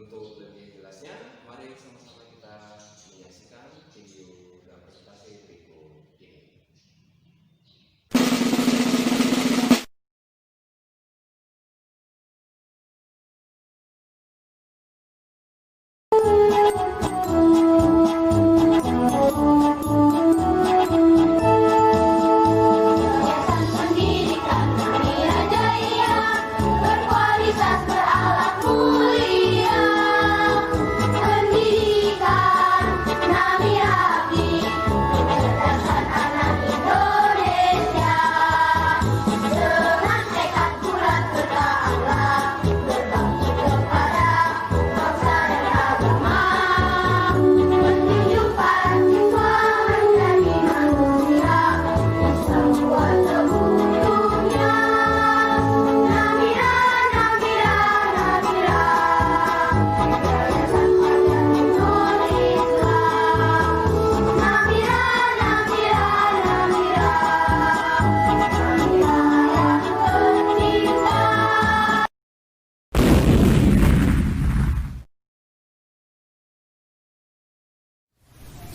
Untuk lebih jelasnya, mari sama-sama kita menyaksikan video dan presentasi berikut ini.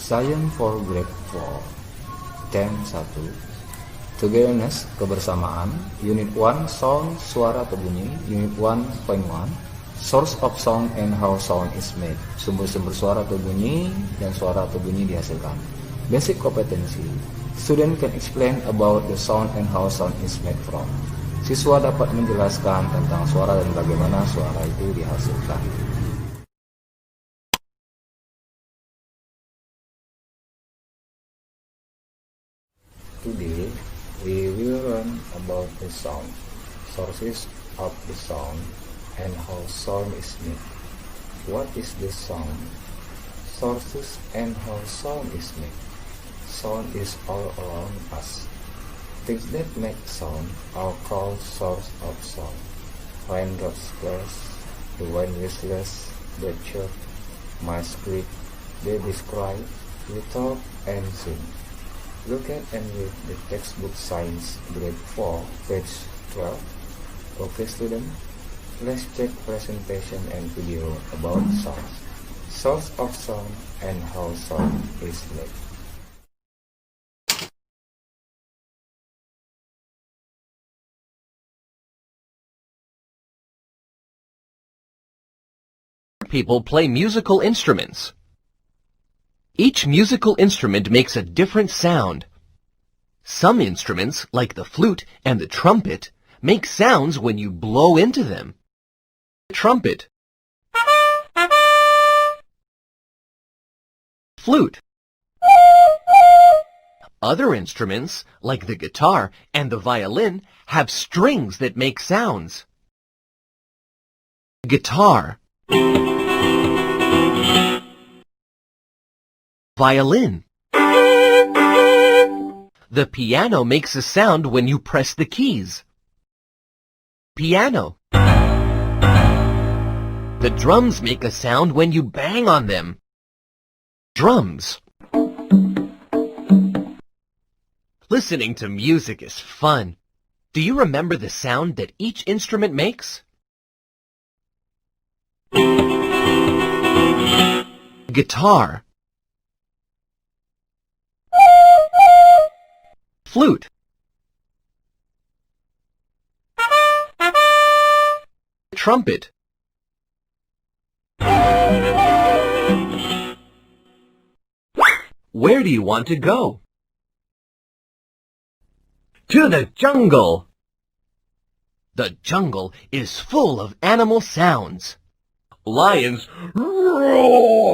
Science for Grade 4 Tem 1 Togetherness, kebersamaan. Unit 1 Sound, suara atau bunyi. Unit 1.1 Source of sound and how sound is made, sumber-sumber suara atau bunyi dan suara atau bunyi dihasilkan. Basic competency. Student can explain about the sound and how sound is made from. Siswa dapat menjelaskan tentang suara dan bagaimana suara itu dihasilkan. Today, we will learn about the sound, sources of the sound, and how sound is made. What is the sound? Sources and how sound is made. Sound is all around us. Things that make sound are called source of sound. Raindrops splash, the wind whistles, the chirp, mice squeak, babies cry, we talk and sing. Look at and read the textbook Science Grade 4, page 12. Okay student, let's check presentation and video about sound, source of sound and how sound is made. People play musical instruments. Each musical instrument makes a different sound. Some instruments, like the flute and the trumpet, make sounds when you blow into them. Trumpet. Flute. Other instruments, like the guitar and the violin, have strings that make sounds. Guitar. Violin. The piano makes a sound when you press the keys. Piano. The drums make a sound when you bang on them. Drums. Listening to music is fun. Do you remember the sound that each instrument makes? Guitar. Flute. Trumpet. Where do you want to go? To the jungle. The jungle is full of animal sounds. Lions roar.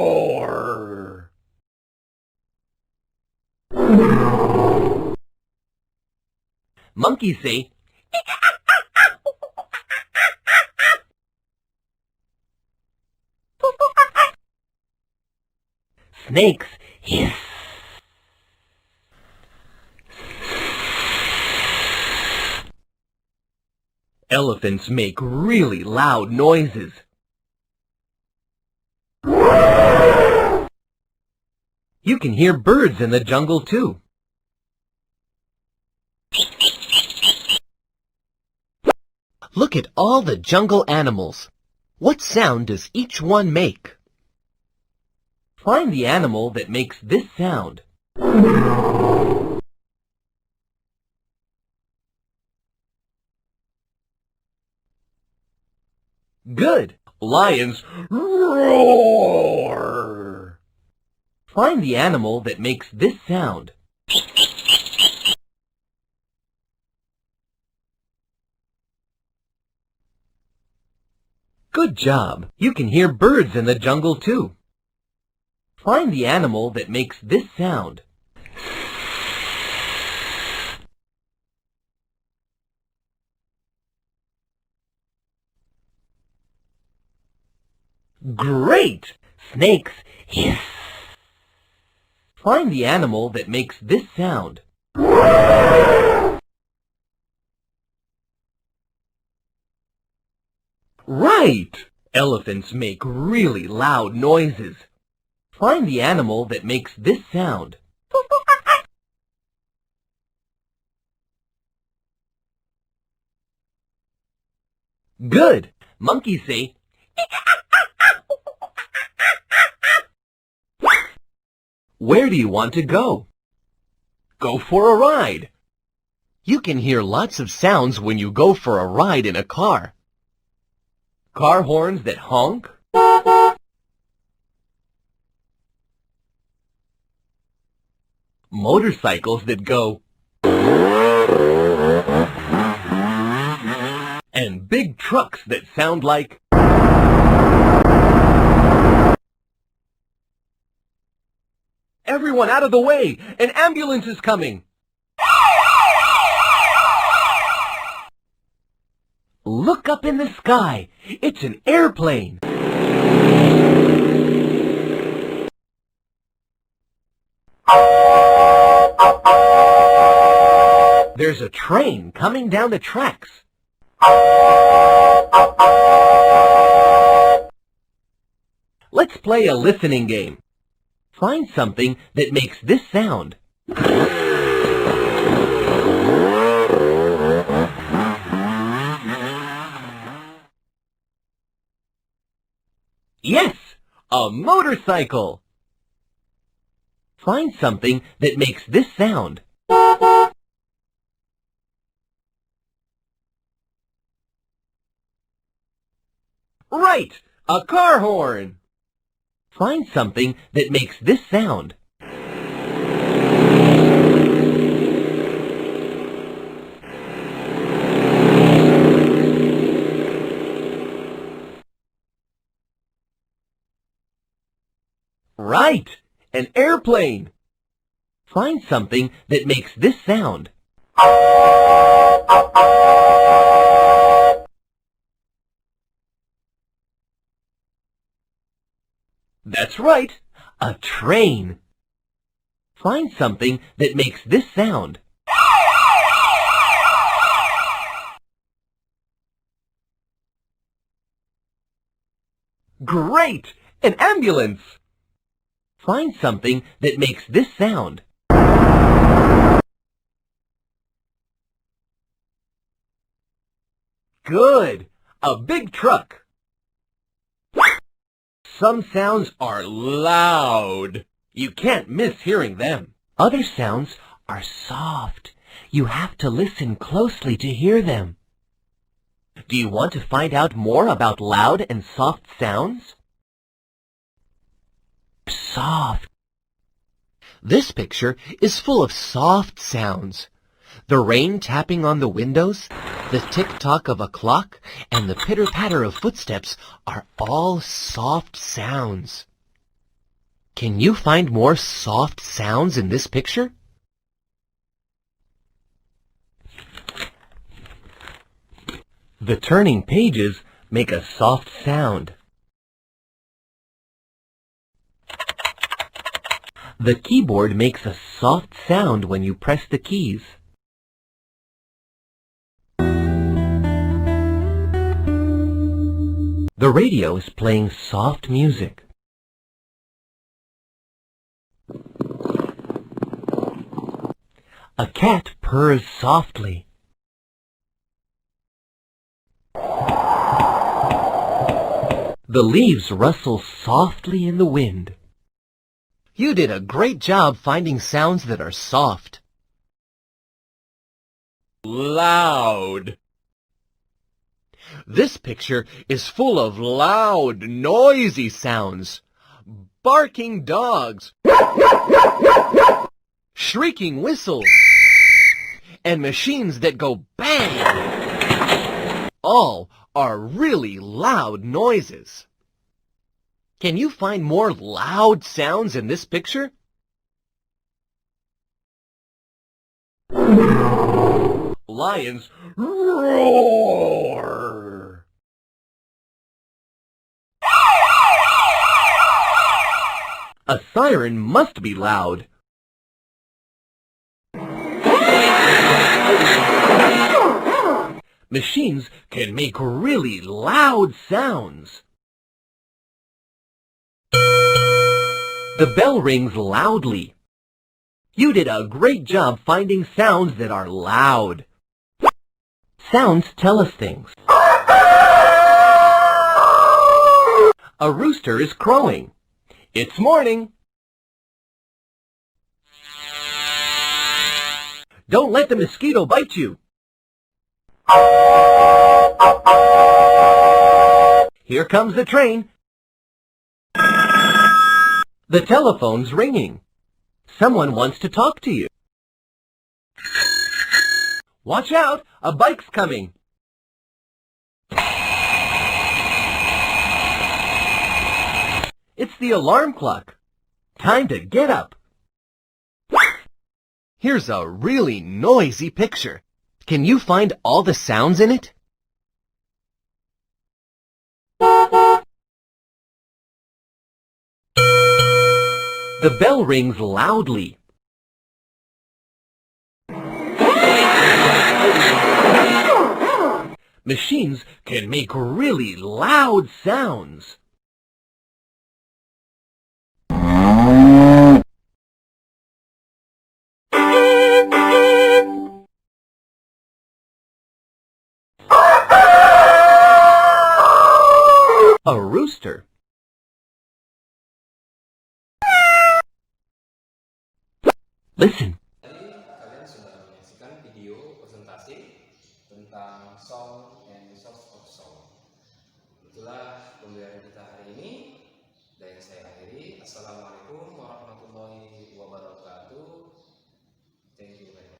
Monkeys say, snakes hiss. Elephants make really loud noises. You can hear birds in the jungle too. Look at all the jungle animals. What sound does each one make? Find the animal that makes this sound. Good. Lions roar. Find the animal that makes this sound. Good job. You can hear birds in the jungle too. Find the animal that makes this sound. Great! Snakes hiss. Find the animal that makes this sound. Right! Elephants make really loud noises. Find the animal that makes this sound. Good! Monkeys say, where do you want to go? Go for a ride. You can hear lots of sounds when you go for a ride in a car. Car horns that honk. Motorcycles that go. And big trucks that sound like. Everyone out of the way! An ambulance is coming! Look up in the sky! It's an airplane! There's a train coming down the tracks. Let's play a listening game. Find something that makes this sound. Yes, a motorcycle. Find something that makes this sound. Right, a car horn. Find something that makes this sound. Right, an airplane. Find something that makes this sound. That's right, a train. Find something that makes this sound. Great! An ambulance! Find something that makes this sound. Good! A big truck. Some sounds are loud. You can't miss hearing them. Other sounds are soft. You have to listen closely to hear them. Do you want to find out more about loud and soft sounds? Soft. This picture is full of soft sounds. The rain tapping on the windows, the tick-tock of a clock, and the pitter-patter of footsteps are all soft sounds. Can you find more soft sounds in this picture? The turning pages make a soft sound. The keyboard makes a soft sound when you press the keys. The radio is playing soft music. A cat purrs softly. The leaves rustle softly in the wind. You did a great job finding sounds that are soft. Loud. This picture is full of loud, noisy sounds. Barking dogs, shrieking whistles, and machines that go bang. All are really loud noises. Can you find more loud sounds in this picture? Lions roar. A siren must be loud. Machines can make really loud sounds. The bell rings loudly. You did a great job finding sounds that are loud. Sounds tell us things. A rooster is crowing. It's morning. Don't let the mosquito bite you. Here comes the train. The telephone's ringing. Someone wants to talk to you. Watch out, a bike's coming. It's the alarm clock. Time to get up. Here's a really noisy picture. Can you find all the sounds in it? The bell rings loudly. Machines can make really loud sounds. A rooster. Listen. Tadi kalian sudah menyaksikan video presentasi tentang sound and source of sound. Itulah pembelajaran kita hari ini. Dan saya akhiri. Assalamualaikum warahmatullahi wabarakatuh. Thank you very much.